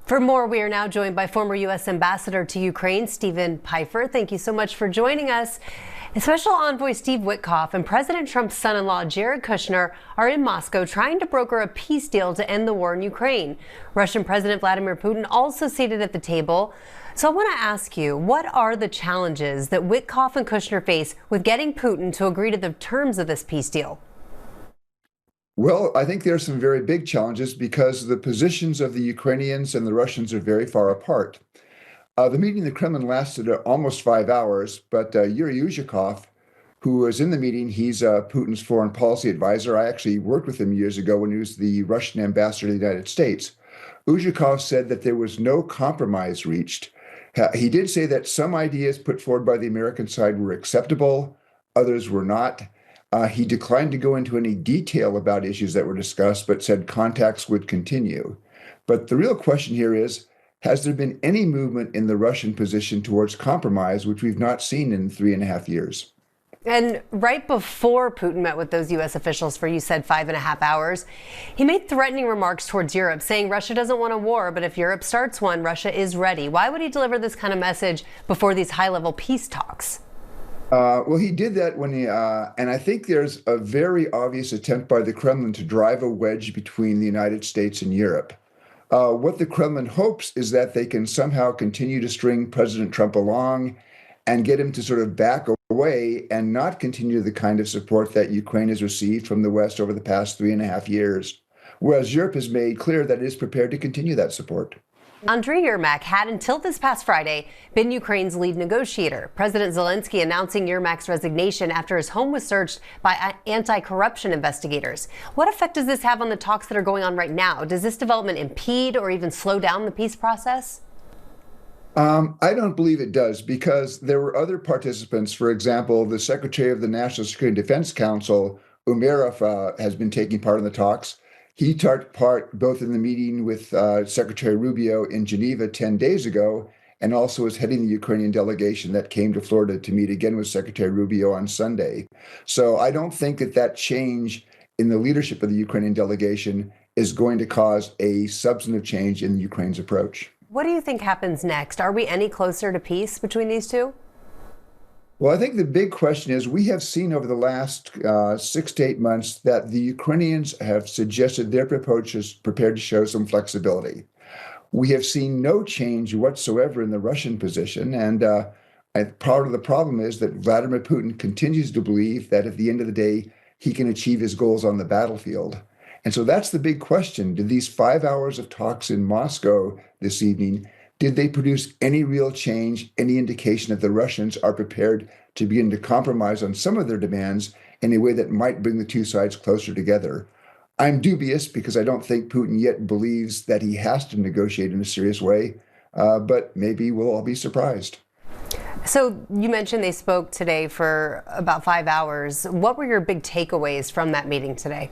For more, we are now joined by former U.S. Ambassador to Ukraine, Steven Pifer. Thank you so much for joining us. Special Envoy Steve Witkoff and President Trump's son-in-law, Jared Kushner, are in Moscow trying to broker a peace deal to end the war in Ukraine. Russian President Vladimir Putin also seated at the table. So I want to ask you, what are the challenges that Witkoff and Kushner face with getting Putin to agree to the terms of this peace deal? Well, I think there are some very big challenges because the positions of the Ukrainians and the Russians are very far apart. The meeting in the Kremlin lasted almost 5 hours, but Yuri Uzhakov, who was in the meeting, he's Putin's foreign policy advisor. I actually worked with him years ago when he was the Russian ambassador to the United States. Uzhakov said that there was no compromise reached. He did say that some ideas put forward by the American side were acceptable, others were not. He declined to go into any detail about issues that were discussed, but said contacts would continue. But the real question here is, has there been any movement in the Russian position towards compromise, which we've not seen in 3.5 years? And right before Putin met with those U.S. officials for, you said, 5.5 hours, he made threatening remarks towards Europe, saying Russia doesn't want a war, but if Europe starts one, Russia is ready. Why would he deliver this kind of message before these high-level peace talks? Well, he did that when and I think there's a very obvious attempt by the Kremlin to drive a wedge between the United States and Europe. What the Kremlin hopes is that they can somehow continue to string President Trump along and get him to sort of back away and not continue the kind of support that Ukraine has received from the West over the past 3.5 years, whereas Europe has made clear that it is prepared to continue that support. Andriy Yermak had, until this past Friday, been Ukraine's lead negotiator. President Zelensky announcing Yermak's resignation after his home was searched by anti-corruption investigators. What effect does this have on the talks that are going on right now? Does this development impede or even slow down the peace process? I don't believe it does, because there were other participants. For example, the Secretary of the National Security and Defense Council, Umerov, has been taking part in the talks. He took part both in the meeting with Secretary Rubio in Geneva 10 days ago, and also was heading the Ukrainian delegation that came to Florida to meet again with Secretary Rubio on Sunday. So I don't think that change in the leadership of the Ukrainian delegation is going to cause a substantive change in Ukraine's approach. What do you think happens next? Are we any closer to peace between these two? Well, I think the big question is, we have seen over the last 6 to 8 months that the Ukrainians have suggested they're prepared to show some flexibility. We have seen no change whatsoever in the Russian position. And part of the problem is that Vladimir Putin continues to believe that at the end of the day, he can achieve his goals on the battlefield. And so that's the big question. Did these 5 hours of talks in Moscow this evening, did they produce any real change, any indication that the Russians are prepared to begin to compromise on some of their demands in a way that might bring the two sides closer together? I'm dubious, because I don't think Putin yet believes that he has to negotiate in a serious way, but maybe we'll all be surprised. So you mentioned they spoke today for about 5 hours. What were your big takeaways from that meeting today?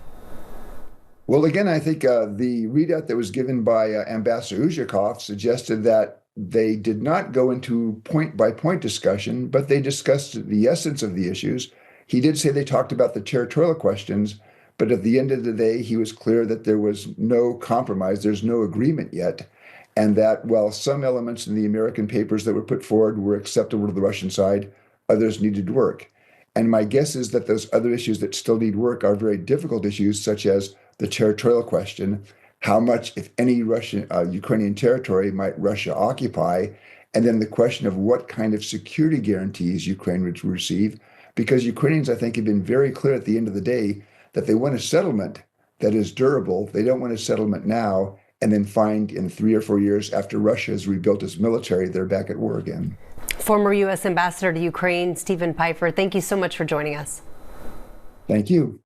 Well, again, I think the readout that was given by Ambassador Uzhakov suggested that they did not go into point-by-point discussion, but they discussed the essence of the issues. He did say they talked about the territorial questions, but at the end of the day, he was clear that there was no compromise, there's no agreement yet, and that while some elements in the American papers that were put forward were acceptable to the Russian side, others needed work. And my guess is that those other issues that still need work are very difficult issues, such as the territorial question, how much, if any, Ukrainian territory might Russia occupy, and then the question of what kind of security guarantees Ukraine would receive, because Ukrainians, I think, have been very clear at the end of the day that they want a settlement that is durable. They don't want a settlement now and then find in 3 or 4 years after Russia has rebuilt its military, they're back at war again. Former U.S. Ambassador to Ukraine, Steven Pifer, thank you so much for joining us. Thank you.